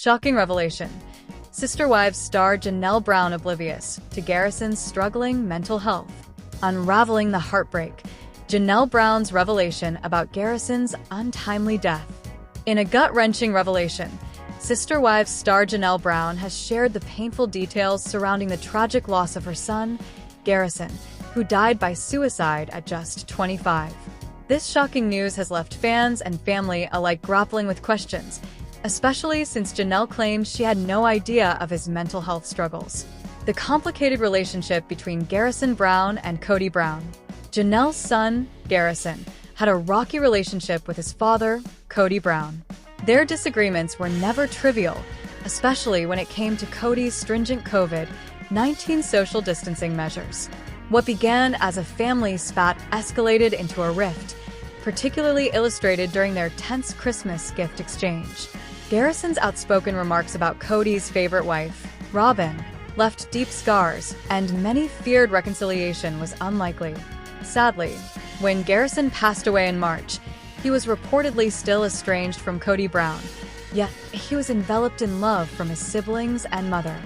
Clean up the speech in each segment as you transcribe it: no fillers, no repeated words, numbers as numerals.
Shocking revelation. Sister Wives star Janelle Brown oblivious to Garrison's struggling mental health. Unraveling the heartbreak. Janelle Brown's revelation about Garrison's untimely death. In a gut-wrenching revelation, Sister Wives star Janelle Brown has shared the painful details surrounding the tragic loss of her son, Garrison, who died by suicide at just 25. This shocking news has left fans and family alike grappling with questions, especially since Janelle claims she had no idea of his mental health struggles. The complicated relationship between Garrison Brown and Cody Brown. Janelle's son, Garrison, had a rocky relationship with his father, Cody Brown. Their disagreements were never trivial, especially when it came to Cody's stringent COVID-19 social distancing measures. What began as a family spat escalated into a rift, particularly illustrated during their tense Christmas gift exchange. Garrison's outspoken remarks about Cody's favorite wife, Robin, left deep scars, and many feared reconciliation was unlikely. Sadly, when Garrison passed away in March, he was reportedly still estranged from Cody Brown, yet he was enveloped in love from his siblings and mother.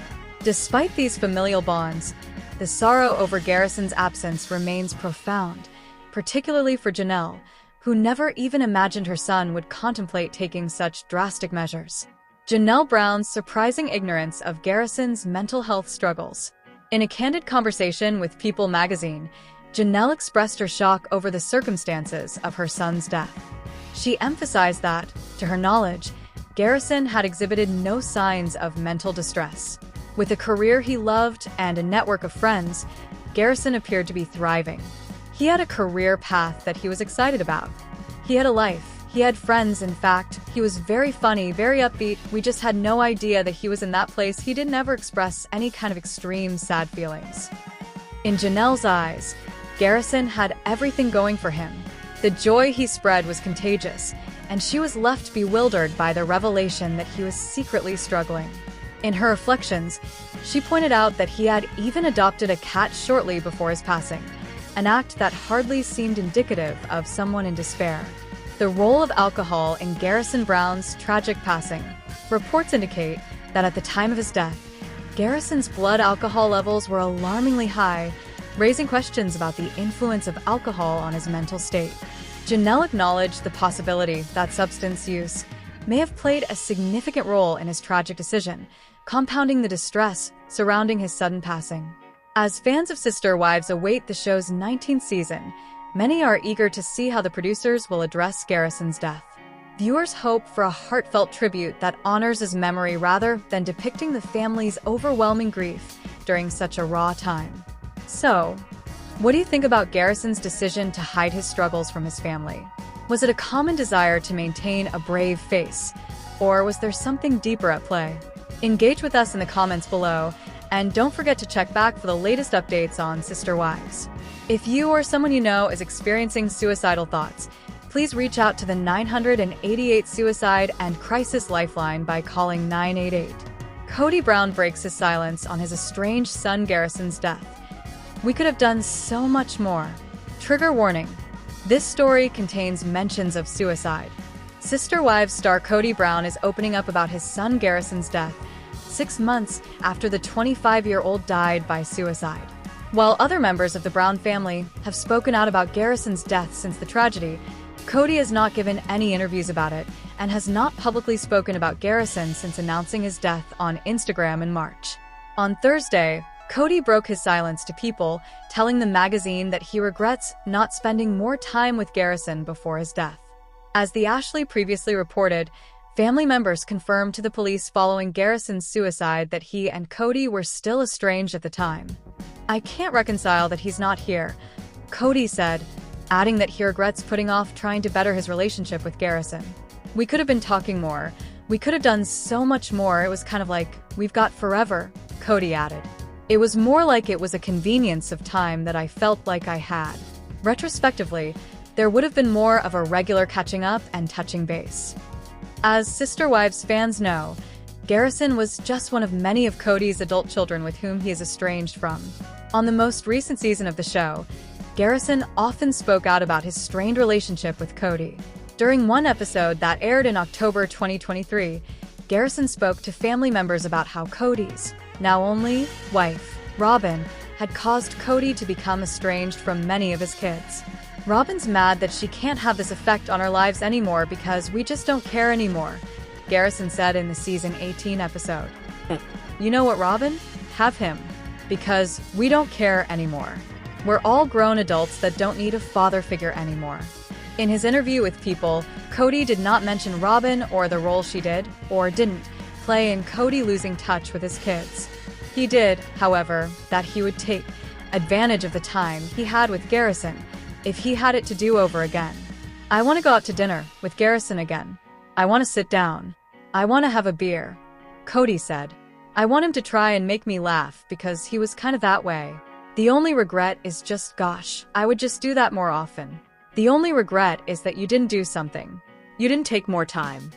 Despite these familial bonds, the sorrow over Garrison's absence remains profound, particularly for Janelle, who never even imagined her son would contemplate taking such drastic measures. Janelle Brown's surprising ignorance of Garrison's mental health struggles. In a candid conversation with People magazine, Janelle expressed her shock over the circumstances of her son's death. She emphasized that, to her knowledge, Garrison had exhibited no signs of mental distress. With a career he loved and a network of friends, Garrison appeared to be thriving. He had a career path that he was excited about. He had a life. He had friends, in fact. He was very funny, very upbeat. We just had no idea that he was in that place. He didn't ever express any kind of extreme sad feelings. In Janelle's eyes, Garrison had everything going for him. The joy he spread was contagious, and she was left bewildered by the revelation that he was secretly struggling. In her reflections, she pointed out that he had even adopted a cat shortly before his passing, an act that hardly seemed indicative of someone in despair. The role of alcohol in Garrison Brown's tragic passing. Reports indicate that at the time of his death, Garrison's blood alcohol levels were alarmingly high, raising questions about the influence of alcohol on his mental state. Janelle acknowledged the possibility that substance use may have played a significant role in his tragic decision, compounding the distress surrounding his sudden passing. As fans of Sister Wives await the show's 19th season, many are eager to see how the producers will address Garrison's death. Viewers hope for a heartfelt tribute that honors his memory rather than depicting the family's overwhelming grief during such a raw time. So, what do you think about Garrison's decision to hide his struggles from his family? Was it a common desire to maintain a brave face, or was there something deeper at play? Engage with us in the comments below, and don't forget to check back for the latest updates on Sister Wives. If you or someone you know is experiencing suicidal thoughts, please reach out to the 988 Suicide and Crisis Lifeline by calling 988. Cody Brown breaks his silence on his estranged son Garrison's death. We could have done so much more. Trigger warning. This story contains mentions of suicide. Sister Wives star Cody Brown is opening up about his son Garrison's death, 6 months after the 25-year-old died by suicide. While other members of the Brown family have spoken out about Garrison's death since the tragedy, Cody has not given any interviews about it and has not publicly spoken about Garrison since announcing his death on Instagram in March. On Thursday, Cody broke his silence to People, telling the magazine that he regrets not spending more time with Garrison before his death. As the Ashley previously reported, family members confirmed to the police following Garrison's suicide that he and Cody were still estranged at the time. "I can't reconcile that he's not here," Cody said, adding that he regrets putting off trying to better his relationship with Garrison. "We could have been talking more. We could have done so much more. It was kind of like, we've got forever," Cody added. "It was more like it was a convenience of time that I felt like I had. Retrospectively, there would have been more of a regular catching up and touching base." As Sister Wives fans know, Garrison was just one of many of Cody's adult children with whom he is estranged from. On the most recent season of the show, Garrison often spoke out about his strained relationship with Cody. During one episode that aired in October 2023, Garrison spoke to family members about how Cody's now only wife, Robin, had caused Cody to become estranged from many of his kids. "Robin's mad that she can't have this effect on our lives anymore because we just don't care anymore," Garrison said in the season 18 episode. "You know what, Robin? Have him. Because we don't care anymore. We're all grown adults that don't need a father figure anymore." In his interview with People, Cody did not mention Robin or the role she did, or didn't, play in Cody losing touch with his kids. He did, however, that he would take advantage of the time he had with Garrison if he had it to do over again. "I want to go out to dinner with Garrison again. I want to sit down. I want to have a beer," Cody said. "I want him to try and make me laugh because he was kind of that way. The only regret is just, gosh, I would just do that more often. The only regret is that you didn't do something. You didn't take more time."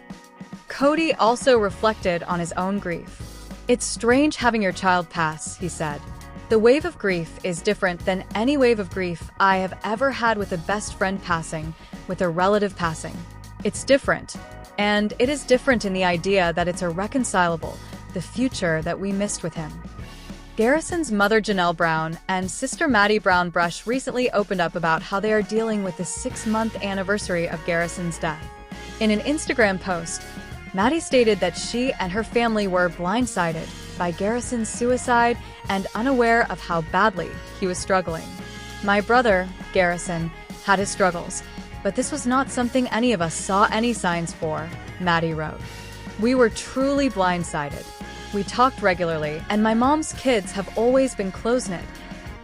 Cody also reflected on his own grief. "It's strange having your child pass," he said. "The wave of grief is different than any wave of grief I have ever had with a best friend passing, with a relative passing. It's different. And it is different in the idea that it's irreconcilable, the future that we missed with him." Garrison's mother Janelle Brown and sister Maddie Brown Brush recently opened up about how they are dealing with the 6-month anniversary of Garrison's death. In an Instagram post, Maddie stated that she and her family were blindsided by Garrison's suicide and unaware of how badly he was struggling. "My brother, Garrison, had his struggles, but this was not something any of us saw any signs for," Maddie wrote. "We were truly blindsided. We talked regularly, and my mom's kids have always been close-knit,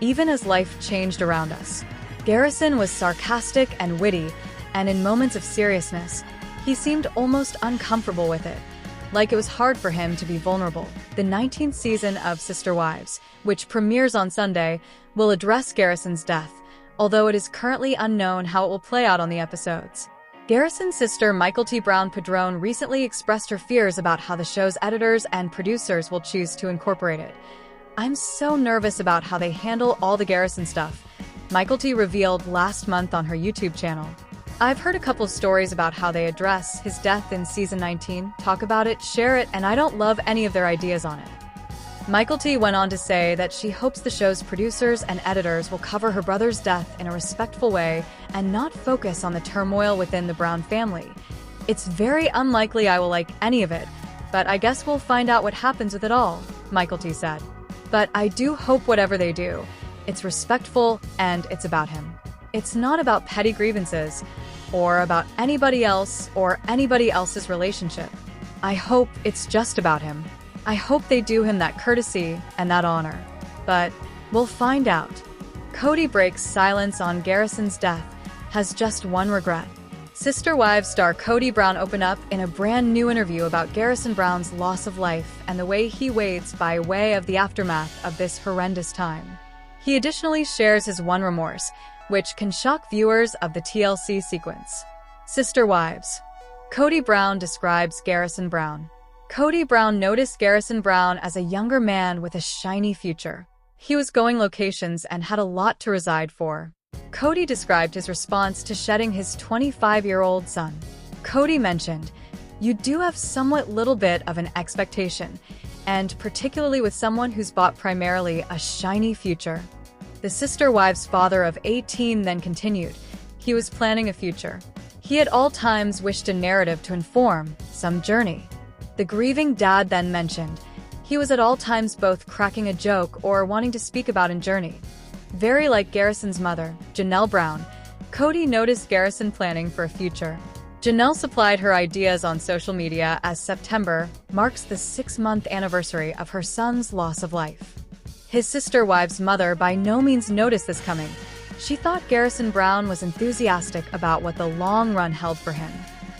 even as life changed around us." Garrison was sarcastic and witty, and in moments of seriousness, he seemed almost uncomfortable with it, like it was hard for him to be vulnerable. The 19th season of Sister Wives, which premieres on Sunday, will address Garrison's death, although it is currently unknown how it will play out on the episodes. Garrison's sister Michael T. Brown Padron recently expressed her fears about how the show's editors and producers will choose to incorporate it. "I'm so nervous about how they handle all the Garrison stuff," Michael T. revealed last month on her YouTube channel. "I've heard a couple of stories about how they address his death in season 19, talk about it, share it, and I don't love any of their ideas on it." Michael T. went on to say that she hopes the show's producers and editors will cover her brother's death in a respectful way and not focus on the turmoil within the Brown family. "It's very unlikely I will like any of it, but I guess we'll find out what happens with it all," Michael T. said. "But I do hope whatever they do, it's respectful and it's about him. It's not about petty grievances or about anybody else or anybody else's relationship. I hope it's just about him. I hope they do him that courtesy and that honor. But we'll find out." Cody breaks silence on Garrison's death, has just one regret. Sister Wives star Cody Brown opened up in a brand new interview about Garrison Brown's loss of life and the way he waits by way of the aftermath of this horrendous time. He additionally shares his one remorse, which can shock viewers of the TLC sequence. Sister Wives. Cody Brown describes Garrison Brown. Cody Brown noticed Garrison Brown as a younger man with a shiny future. He was going locations and had a lot to reside for. Cody described his response to shedding his 25-year-old son. Cody mentioned, "You do have somewhat little bit of an expectation, and particularly with someone who's bought primarily a shiny future." The Sister Wives father of 18 then continued, "He was planning a future. He at all times wished a narrative to inform some journey." The grieving dad then mentioned, "He was at all times both cracking a joke or wanting to speak about a journey." Very like Garrison's mother, Janelle Brown, Cody noticed Garrison planning for a future. Janelle supplied her ideas on social media as September marks the 6-month anniversary of her son's loss of life. His Sister Wives mother by no means noticed this coming. She thought Garrison Brown was enthusiastic about what the long run held for him.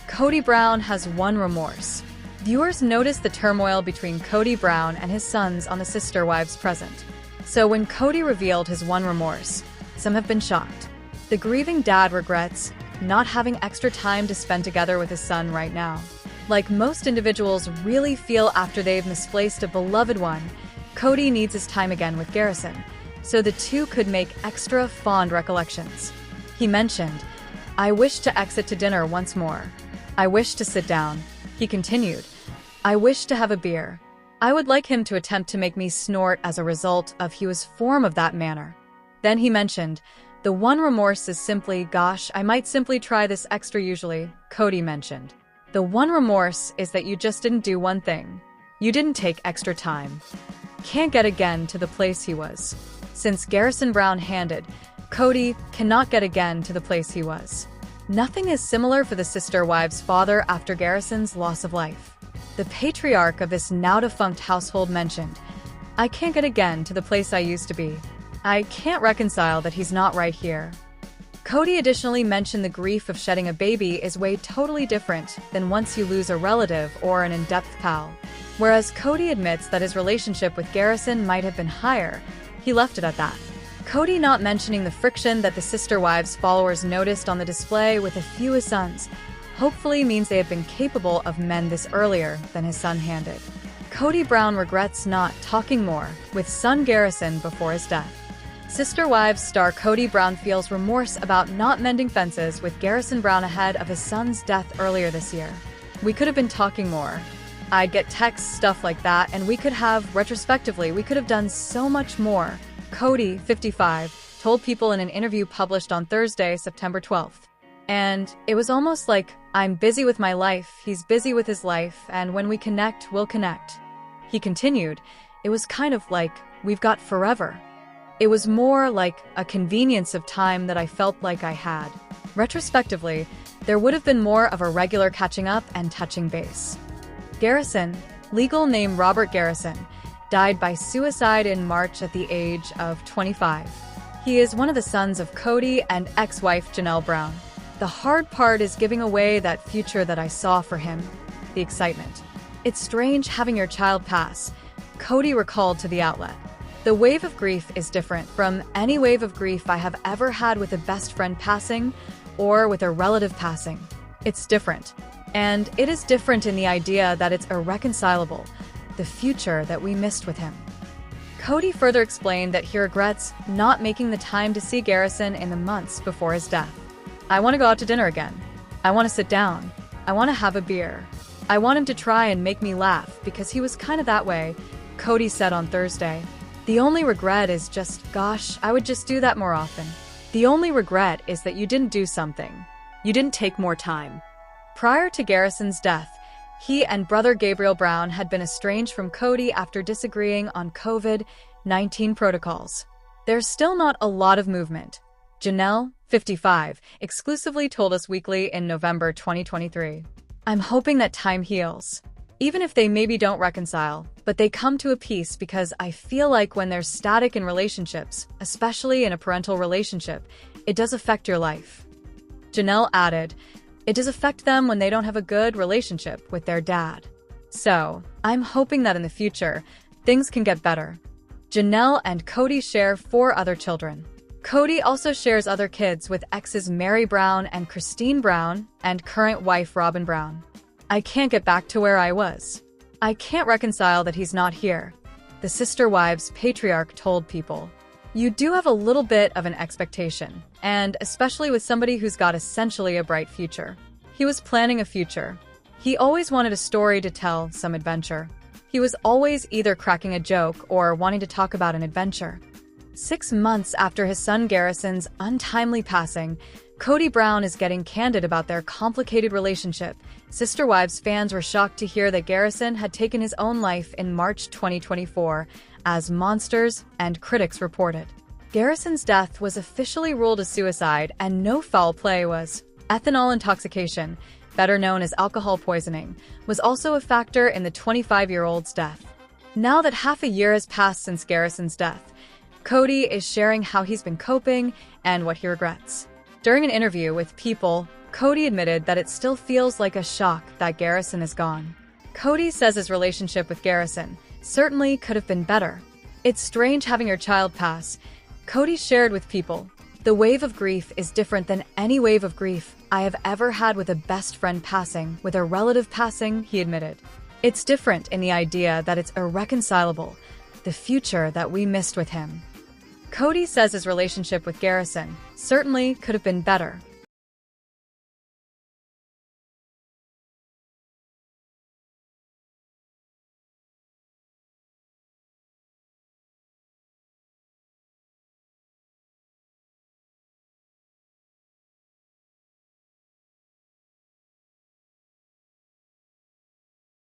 Cody Brown has one remorse. Viewers noticed the turmoil between Cody Brown and his sons on the Sister Wives present. So when Cody revealed his one remorse, some have been shocked. The grieving dad regrets not having extra time to spend together with his son right now. Like most individuals really feel after they've misplaced a beloved one, Cody needs his time again with Garrison, so the two could make extra fond recollections. He mentioned, "I wish to exit to dinner once more. I wish to sit down." He continued, I wish to have a beer. I would like him to attempt to make me snort as a result of he was form of that manner. Then he mentioned, the one remorse is simply, gosh, I might simply try this extra usually, Cody mentioned. The one remorse is that you just didn't do one thing. You didn't take extra time. Can't get again to the place he was. Since Garrison Brown handed, Cody cannot get again to the place he was. Nothing is similar for the sister wives' father after Garrison's loss of life. The patriarch of this now-defunct household mentioned, I can't get again to the place I used to be. I can't reconcile that he's not right here. Cody additionally mentioned the grief of shedding a baby is way totally different than once you lose a relative or an in-depth pal. Whereas Cody admits that his relationship with Garrison might have been higher, he left it at that. Cody not mentioning the friction that the sister wives' followers noticed on the display with a few his sons, hopefully means they have been capable of men this earlier than his son handed. Cody Brown regrets not talking more with son Garrison before his death. Sister Wives star Cody Brown feels remorse about not mending fences with Garrison Brown ahead of his son's death earlier this year. We could have been talking more. I'd get texts, stuff like that, and we could have, retrospectively, we could have done so much more. Cody, 55, told People in an interview published on Thursday, September 12th. And it was almost like, I'm busy with my life, he's busy with his life, and when we connect, we'll connect. He continued, it was kind of like, we've got forever. It was more like a convenience of time that I felt like I had. Retrospectively, there would have been more of a regular catching up and touching base. Garrison, legal name Robert Garrison, died by suicide in March at the age of 25. He is one of the sons of Cody and ex-wife Janelle Brown. The hard part is giving away that future that I saw for him, the excitement. It's strange having your child pass, Cody recalled to the outlet. The wave of grief is different from any wave of grief I have ever had with a best friend passing or with a relative passing. It's different. And it is different in the idea that it's irreconcilable, the future that we missed with him. Cody further explained that he regrets not making the time to see Garrison in the months before his death. I want to go out to dinner again. I want to sit down. I want to have a beer. I want him to try and make me laugh because he was kind of that way, Cody said on Thursday. The only regret is just, gosh, I would just do that more often. The only regret is that you didn't do something. You didn't take more time. Prior to Garrison's death, he and brother Gabriel Brown had been estranged from Cody after disagreeing on COVID-19 protocols. There's still not a lot of movement. Janelle, 55, exclusively told Us Weekly in November 2023. I'm hoping that time heals. Even if they maybe don't reconcile, but they come to a peace because I feel like when there's static in relationships, especially in a parental relationship, it does affect your life. Janelle added, it does affect them when they don't have a good relationship with their dad. So, I'm hoping that in the future, things can get better. Janelle and Cody share 4 other children. Cody also shares other kids with exes Mary Brown and Christine Brown and current wife Robin Brown. I can't get back to where I was. I can't reconcile that he's not here, the sister wives patriarch told People. You do have a little bit of an expectation, and especially with somebody who's got essentially a bright future. He was planning a future. He always wanted a story to tell, some adventure. He was always either cracking a joke or wanting to talk about an adventure. 6 months after his son Garrison's untimely passing, Cody Brown is getting candid about their complicated relationship. Sister Wives fans were shocked to hear that Garrison had taken his own life in March 2024, as Monsters and critics reported. Garrison's death was officially ruled a suicide and no foul play was. Ethanol intoxication, better known as alcohol poisoning, was also a factor in the 25-year-old's death. Now that half a year has passed since Garrison's death, Cody is sharing how he's been coping and what he regrets. During an interview with People, Cody admitted that it still feels like a shock that Garrison is gone. Cody says his relationship with Garrison certainly could have been better. It's strange having your child pass. Cody shared with People, the wave of grief is different than any wave of grief I have ever had with a best friend passing, with a relative passing, he admitted. It's different in the idea that it's irreconcilable, the future that we missed with him. Cody says his relationship with Garrison certainly could have been better.